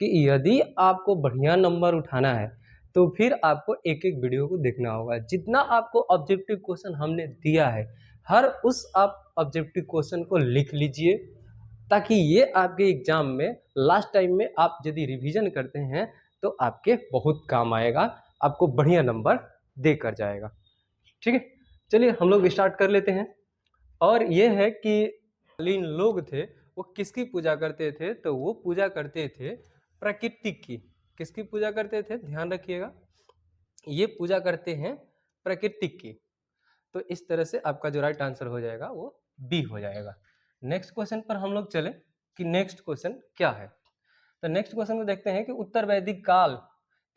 कि यदि आपको बढ़िया नंबर उठाना है तो फिर आपको एक एक वीडियो को देखना होगा। जितना आपको ऑब्जेक्टिव क्वेश्चन हमने दिया है, हर उस आप ऑब्जेक्टिव क्वेश्चन को लिख लीजिए, ताकि ये आपके एग्जाम में लास्ट टाइम में आप यदि रिवीजन करते हैं तो आपके बहुत काम आएगा, आपको बढ़िया नंबर देकर जाएगा। ठीक है, चलिए हम लोग स्टार्ट कर लेते हैं। और ये है कि लीन लोग थे वो किसकी पूजा करते थे, तो वो पूजा करते थे प्रकृति की। किसकी पूजा करते थे, ध्यान रखिएगा, ये पूजा करते हैं प्रकृति की। तो इस तरह से आपका जो राइट आंसर हो जाएगा वो बी हो जाएगा। नेक्स्ट क्वेश्चन पर हम लोग चले कि नेक्स्ट क्वेश्चन क्या है। तो नेक्स्ट क्वेश्चन को देखते हैं कि उत्तर वैदिक काल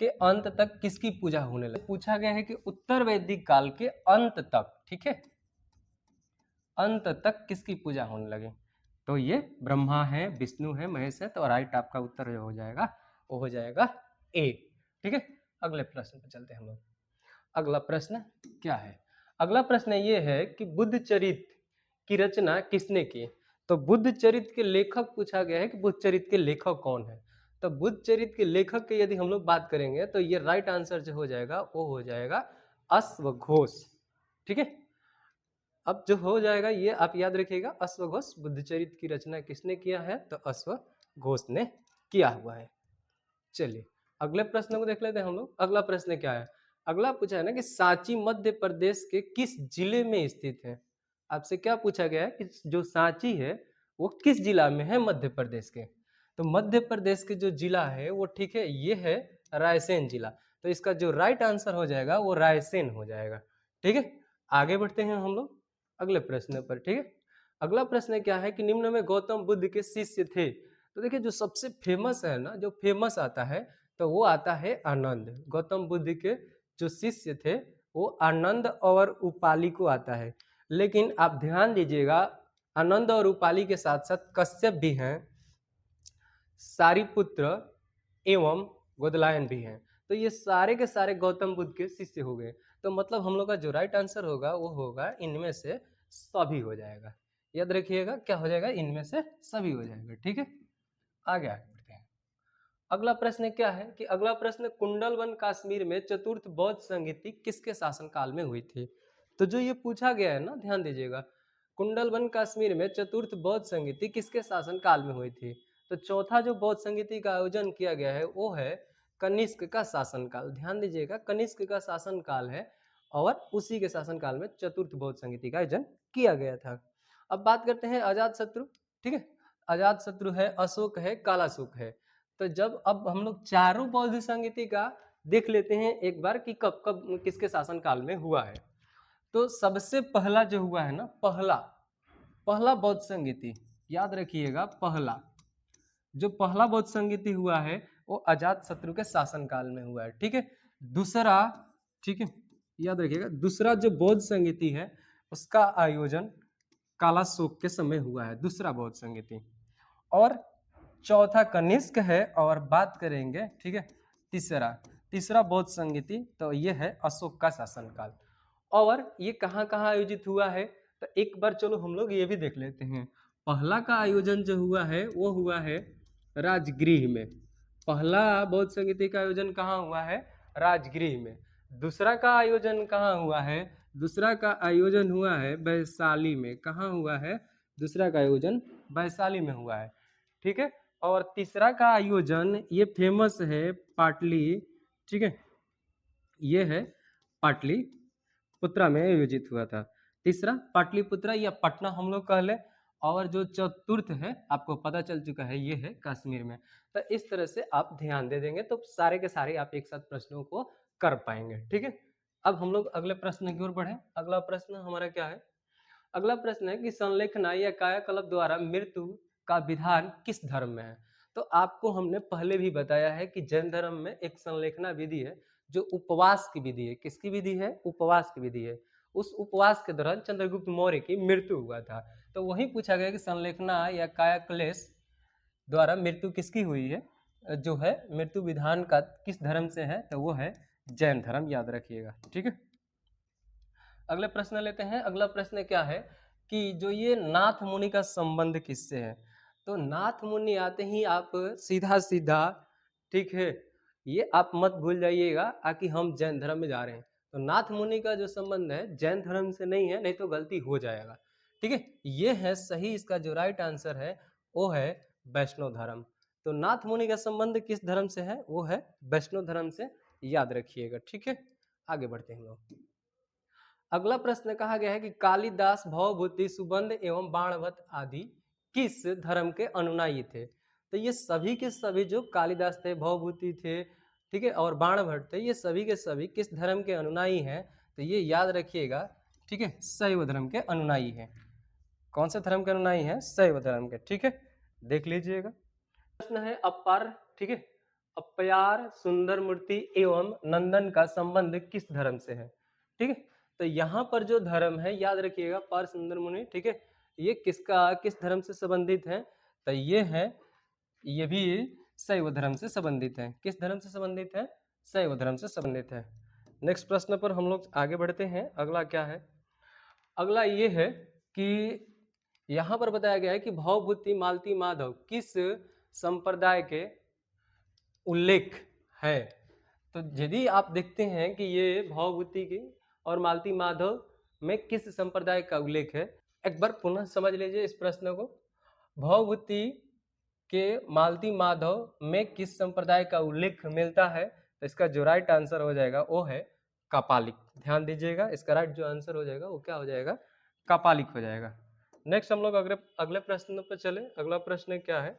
के अंत तक किसकी पूजा होने लगी। पूछा गया है कि उत्तर वैदिक काल के अंत तक, ठीक है, अंत तक किसकी पूजा होने लगे, तो ये ब्रह्मा है, विष्णु है, महेश है। तो राइट आपका उत्तर जो हो जाएगा वो हो जाएगा ए। ठीक है, अगले प्रश्न पर चलते हैं हम लोग। अगला प्रश्न क्या है, अगला प्रश्न ये है कि बुद्ध चरित की रचना किसने की। तो बुद्ध चरित के लेखक पूछा गया है कि बुद्ध चरित के लेखक कौन है। तो बुद्ध चरित के लेखक की यदि हम लोग बात करेंगे तो ये राइट आंसर जो हो जाएगा वो हो जाएगा अश्वघोष। ठीक है, अब जो हो जाएगा ये आप याद रखिएगा, अश्वघोष। बुद्ध चरित की रचना किसने किया है, तो अश्वघोष ने किया हुआ है। चलिए अगले प्रश्न को देख लेते हैं हम लोग। अगला प्रश्न क्या है, अगला पूछा है ना कि सांची मध्य प्रदेश के किस जिले में स्थित है। आपसे क्या पूछा गया है कि जो सांची है वो किस जिला में है, मध्य प्रदेश के। तो मध्य प्रदेश के जो जिला है वो, ठीक है, ये है रायसेन जिला। तो इसका जो राइट आंसर हो जाएगा वो रायसेन हो जाएगा। ठीक है, आगे बढ़ते हैं हम लोग अगले प्रश्न पर। ठीक है, अगला प्रश्न क्या है कि निम्न में गौतम बुद्ध के शिष्य थे। तो देखिए जो सबसे फेमस है ना, जो फेमस आता है तो वो आता है आनंद। गौतम बुद्ध के जो शिष्य थे वो आनंद और उपाली को आता है। लेकिन आप ध्यान दीजिएगा, आनंद और उपाली के साथ साथ कश्यप भी हैं, सारिपुत्र एवं गोदलायन भी हैं। तो ये सारे के सारे गौतम बुद्ध के शिष्य हो गए। तो मतलब हम लोग का जो राइट आंसर होगा वो होगा इनमें से सभी हो जाएगा। याद रखिएगा क्या हो जाएगा, इनमें से सभी हो जाएगा। ठीक है, आगे बढ़ते हैं। अगला प्रश्न क्या है कि अगला प्रश्न, कुंडलवन कश्मीर में चतुर्थ बौद्ध संगीति किसके शासनकाल में हुई थी। तो जो ये पूछा गया है ना, ध्यान दीजिएगा, कुंडलवन कश्मीर में चतुर्थ बौद्ध संगीति किसके शासनकाल में हुई थी। तो चौथा जो बौद्ध संगीति का आयोजन किया गया है वो है कनिष्क का शासनकाल। ध्यान दीजिएगा, कनिष्क का शासनकाल है और उसी के शासनकाल में चतुर्थ बौद्ध संगीति का आयोजन किया गया था। अब बात करते हैं अजात शत्रु। ठीक है, अजात शत्रु है, अशोक है, कालाशोक है। तो जब अब हम लोग चारों बौद्ध संगीति का देख लेते हैं एक बार कि कब कब किसके शासनकाल में हुआ है। तो सबसे पहला जो हुआ है ना, पहला पहला बौद्ध संगीति, याद रखिएगा, पहला जो पहला बौद्ध संगीति हुआ है वो अजात शत्रु के शासनकाल में हुआ है। ठीक है, दूसरा, ठीक है, याद रखिएगा, दूसरा जो बौद्ध संगीति है उसका आयोजन कालाशोक के समय हुआ है, दूसरा बौद्ध संगीति। और चौथा कनिष्क है। और बात करेंगे, ठीक है, तीसरा तीसरा बौद्ध संगीति, तो ये है अशोक का शासनकाल। और ये कहाँ कहाँ आयोजित हुआ है, तो एक बार चलो हम लोग ये भी देख लेते हैं। पहला का आयोजन जो हुआ है वो हुआ है राजगृह में। पहला बौद्ध संगीति का आयोजन कहाँ हुआ है, राजगृह में। दूसरा का आयोजन कहाँ हुआ है, दूसरा का आयोजन हुआ है वैशाली में। कहाँ हुआ है, दूसरा का आयोजन वैशाली में हुआ है। ठीक है, और तीसरा का आयोजन ये फेमस है पाटली, ठीक है, ये है पाटलिपुत्रा में आयोजित हुआ था। तीसरा पाटलिपुत्रा या पटना हम लोग कह ले। और जो चतुर्थ है आपको पता चल चुका है, ये है कश्मीर में। तो इस तरह से आप ध्यान दे देंगे तो सारे के सारे आप एक साथ प्रश्नों को कर पाएंगे। ठीक है, अब हम लोग अगले प्रश्न की ओर बढ़े। अगला प्रश्न हमारा क्या है, अगला प्रश्न है कि संलेखना या कायाकल्प द्वारा मृत्यु का विधान किस धर्म में है। तो आपको हमने पहले भी बताया है कि जैन धर्म में एक संलेखना विधि है जो उपवास की विधि है। किसकी विधि है, उपवास की विधि है। उस उपवास के दौरान चंद्रगुप्त मौर्य की मृत्यु हुआ था। तो वही पूछा गया कि संलेखना या कायाक्लेश द्वारा मृत्यु किसकी हुई है, जो है मृत्यु विधान का किस धर्म से है, तो वो है जैन धर्म, याद रखिएगा। ठीक है, अगले प्रश्न लेते हैं। अगला प्रश्न क्या है कि जो ये नाथ मुनि का संबंध किससे है। तो नाथ मुनि आते ही आप सीधा सीधा ठीक है, ये आप मत भूल जाइएगा कि हम जैन धर्म में जा रहे हैं। तो नाथ मुनि का जो संबंध है जैन धर्म से नहीं है, नहीं तो गलती हो जाएगा। ठीक है, ये है सही, इसका जो राइट आंसर है वो है वैष्णव धर्म। तो नाथ मुनि का संबंध किस धर्म से है? वो है वैष्णव धर्म से, याद रखिएगा। ठीक है, आगे बढ़ते हैं हम लोग। अगला प्रश्न कहा गया है कि कालिदास, भवभूति, सुबंध एवं बाणभट्ट आदि किस धर्म के अनुयायी थे? तो ये सभी के सभी जो कालिदास थे, भवभूति थे, ठीक है, और बाणभट्ट थे, ये सभी के सभी किस धर्म के अनुयायी हैं? तो ये याद रखिएगा। ठीक है, शैव धर्म के अनुयायी हैं। कौन से धर्म के अनुयायी हैं? शैव धर्म के। ठीक है, देख लीजिएगा। प्रश्न है अपार, ठीक है, अप्यार, सुंदर मूर्ति एवं नंदन का संबंध किस धर्म से है? ठीक है, तो यहाँ पर जो धर्म है याद रखिएगा, पार, सुंदर मुनि, ठीक है, ये किस धर्म से संबंधित है? तो ये है, ये भी शैव धर्म से संबंधित है। किस धर्म से संबंधित है? शैव धर्म से संबंधित है। नेक्स्ट प्रश्न पर हम लोग आगे बढ़ते हैं। अगला क्या है? अगला ये है कि यहाँ पर बताया गया है कि भवभूति, मालती, माधव किस संप्रदाय के उल्लेख है? तो यदि आप देखते हैं कि ये भवभूति की और मालती माधव में किस संप्रदाय का उल्लेख है, एक बार पुनः समझ लीजिए इस प्रश्न को। भवभूति के मालती माधव में किस संप्रदाय का उल्लेख मिलता है? तो इसका जो राइट आंसर हो जाएगा वो है कापालिक। ध्यान दीजिएगा, इसका राइट जो आंसर हो जाएगा वो क्या हो जाएगा? कापालिक हो जाएगा। नेक्स्ट हम लोग अगले प्रश्न पर चले। अगला प्रश्न क्या है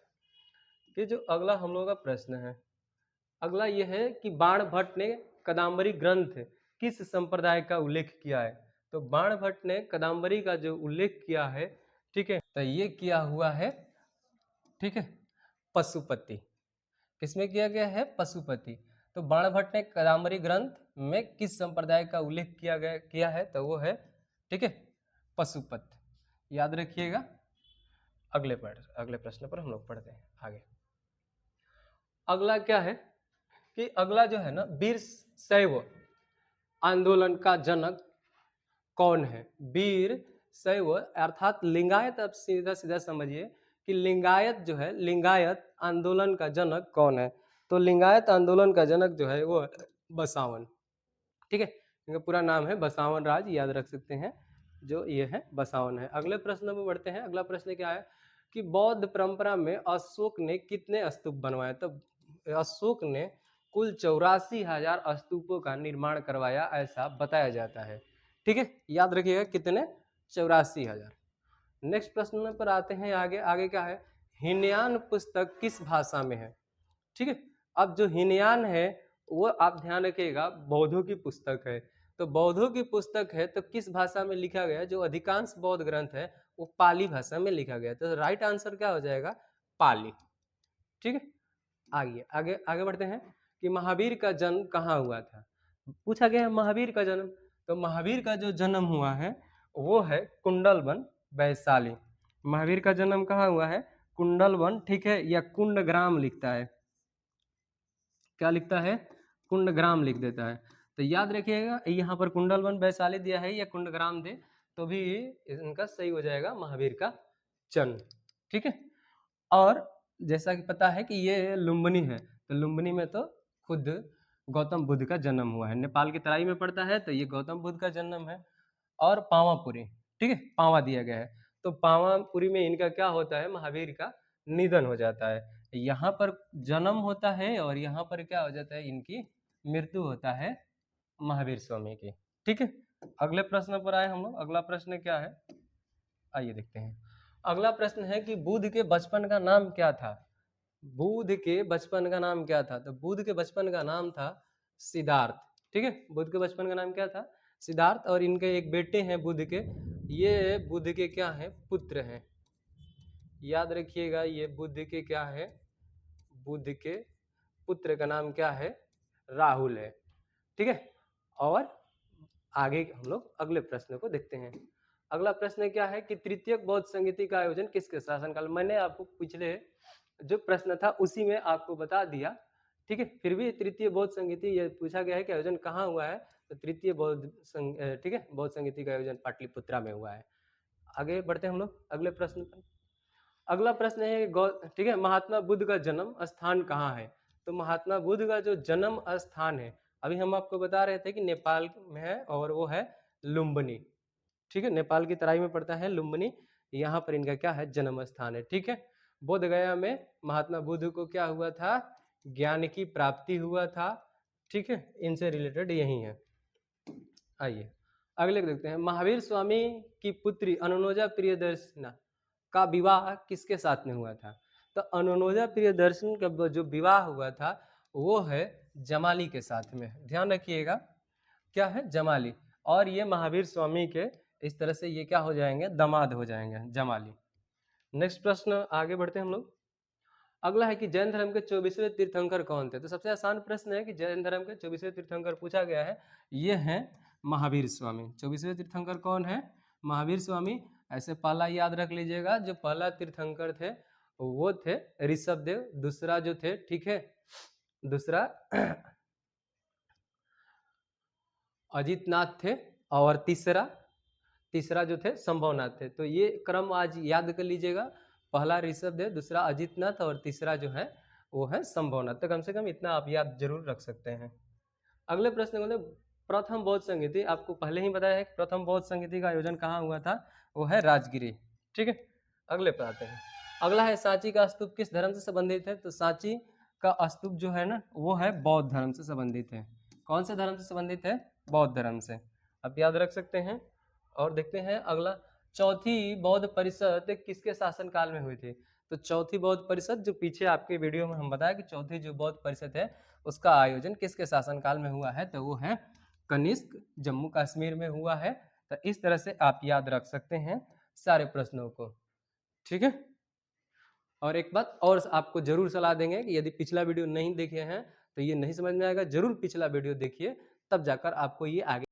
कि जो अगला हम लोग का प्रश्न है, अगला यह है कि बाणभट्ट ने कादम्बरी ग्रंथ किस संप्रदाय का उल्लेख किया है? तो बाणभट्ट ने कादम्बरी का जो उल्लेख किया है, ठीक है, तो ये किया हुआ है, ठीक है, पशुपति। किसमें किया गया है? पशुपति। तो बाणभट्ट ने कादम्बरी ग्रंथ में किस संप्रदाय का उल्लेख किया है? तो वो है, ठीक है, पशुपत। याद रखिएगा। अगले प्रश्न पर हम लोग पढ़ते हैं आगे। अगला क्या है कि अगला जो है ना, वीर शैव आंदोलन का जनक कौन है? वीर शैव अर्थात लिंगायत। आप सीधा सीधा समझिए कि लिंगायत जो है, लिंगायत आंदोलन का जनक कौन है? तो लिंगायत आंदोलन का जनक जो है वो है बसावन। ठीक है, इनका पूरा नाम है बसावन राज, याद रख सकते हैं, जो ये है बसावन है। अगले प्रश्न में बढ़ते हैं। अगला प्रश्न क्या है कि बौद्ध परंपरा में अशोक ने कितने स्तूप बनवाए? तो अशोक ने कुल 84,000 स्तूपों का निर्माण करवाया, ऐसा बताया जाता है। ठीक है, याद रखिएगा कितने? 84,000। नेक्स्ट प्रश्न पर आते हैं आगे। आगे क्या है? हीनयान पुस्तक किस भाषा में है? ठीक है, अब जो हीनयान है वो आप ध्यान रखिएगा बौद्धों की पुस्तक है। तो बौद्धों की पुस्तक है तो किस भाषा में लिखा गया? जो अधिकांश बौद्ध ग्रंथ है वो पाली भाषा में लिखा गया। तो राइट आंसर क्या हो जाएगा? पाली। ठीक है, आगे आगे आगे बढ़ते हैं कि महावीर का जन्म कहाँ हुआ था? पूछा गया है महावीर का जन्म। तो महावीर का जो जन्म हुआ है वो है कुंडलवन, वैशाली। महावीर का जन्म कहाँ हुआ है? कुंडलवन, ठीक है, या कुंडग्राम लिखता है। क्या लिखता है? कुंडग्राम लिख देता है। तो याद रखिएगा यहाँ पर कुंडलवन वैशाली दिया है या कुंडग्राम दे तो भी इनका सही हो जाएगा महावीर का जन्म। ठीक है, और जैसा कि पता है कि ये लुम्बिनी है, तो लुम्बिनी में तो खुद गौतम बुद्ध का जन्म हुआ है। नेपाल की तराई में पड़ता है तो ये गौतम बुद्ध का जन्म है। और पावापुरी, ठीक है, पावा दिया गया है, तो पावापुरी में इनका क्या होता है? महावीर का निधन हो जाता है। यहाँ पर जन्म होता है और यहाँ पर क्या हो जाता है? इनकी मृत्यु होता है महावीर स्वामी की। ठीक है, अगले प्रश्न पर आए हम लोग। अगला प्रश्न क्या है? आइए देखते हैं। अगला प्रश्न है कि बुद्ध के बचपन का नाम क्या था? बुद्ध के बचपन का नाम क्या था? तो बुद्ध के बचपन का नाम था सिद्धार्थ। ठीक है, बुद्ध के बचपन का नाम क्या था? सिद्धार्थ। और इनके एक बेटे हैं बुद्ध के, ये बुद्ध के क्या हैं? पुत्र हैं। याद रखिएगा, ये बुद्ध के क्या है? बुद्ध के पुत्र का नाम क्या है? राहुल है। ठीक है, और आगे हम लोग अगले प्रश्न को देखते हैं। अगला प्रश्न क्या है कि तृतीयक बौद्ध संगीति का आयोजन किसके शासनकाल? मैंने आपको पिछले जो प्रश्न था उसी में आपको बता दिया। ठीक है, फिर भी तृतीय बौद्ध संगीति ये पूछा गया है कि आयोजन कहाँ हुआ है? तो तृतीय बौद्ध ठीक है, बौद्ध संगीति का आयोजन पाटलिपुत्रा में हुआ है। आगे बढ़ते हैं हम लोग अगले प्रश्न पर। अगला प्रश्न है ठीक है, महात्मा बुद्ध का जन्म स्थान कहाँ है? तो तो महात्मा बुद्ध का जो जन्म स्थान है, अभी हम आपको बता रहे थे कि नेपाल में है और वो है लुम्बिनी। ठीक है, नेपाल की तराई में पड़ता है लुम्बिनी, यहाँ पर इनका क्या है, जन्म स्थान है। ठीक है, बोध गया में महात्मा बुद्ध को क्या हुआ था, ज्ञान की प्राप्ति हुआ था। ठीक है, इनसे रिलेटेड यही है। आइए अगले देखते हैं, महावीर स्वामी की पुत्री अनुनोजा प्रियदर्शना का विवाह किसके साथ में हुआ था? तो अनुनोजा प्रियदर्शन का जो विवाह हुआ था वो है जमाली के साथ में, ध्यान रखिएगा, क्या है, जमाली। और ये महावीर स्वामी के इस तरह से ये क्या हो जाएंगे, दामाद हो जाएंगे, जमाली। नेक्स्ट प्रश्न आगे बढ़ते हैं हम लोग। अगला है कि जैन धर्म के 24वें तीर्थंकर कौन थे? तो सबसे आसान प्रश्न है कि जैन धर्म के 24वें तीर्थंकर पूछा गया है, ये हैं महावीर स्वामी। 24वें तीर्थंकर कौन है? महावीर स्वामी। ऐसे पहला याद रख लीजिएगा, जो पहला तीर्थंकर थे वो थे ऋषभ देव, दूसरा जो थे, ठीक है, दूसरा अजितनाथ थे, और तीसरा जो थे संभवनाथ थे। तो ये क्रम आज याद कर लीजिएगा, पहला ऋषभ देव, दूसरा अजितनाथ और तीसरा जो है वो है संभवनाथ। तो कम से कम इतना आप याद जरूर रख सकते हैं। अगले प्रश्न को प्रथम बौद्ध संगीति, आपको पहले ही बताया है कि प्रथम बौद्ध संगीति का आयोजन कहाँ हुआ था, वो है राजगिरी। ठीक है, अगले पे आते हैं। अगला है सांची का स्तूप किस धर्म से संबंधित है? तो सांची का स्तूप जो है ना वो है बौद्ध धर्म से संबंधित है। कौन से धर्म से संबंधित है? बौद्ध धर्म से, आप याद रख सकते हैं। और देखते हैं अगला, चौथी बौद्ध परिषद किसके शासन काल में हुई थी? तो चौथी बौद्ध परिषद, जो पीछे आपके वीडियो में हम बताया कि चौथी जो बौद्ध परिषद है उसका आयोजन किसके शासनकाल में हुआ है? तो वो है कनिष्क, जम्मू कश्मीर में हुआ है। तो इस तरह से आप याद रख सकते हैं सारे प्रश्नों को। ठीक है, और एक बात और आपको जरूर सलाह देंगे कि यदि पिछला वीडियो नहीं देखे हैं तो ये नहीं समझ में आएगा, जरूर पिछला वीडियो देखिए, तब जाकर आपको ये आगे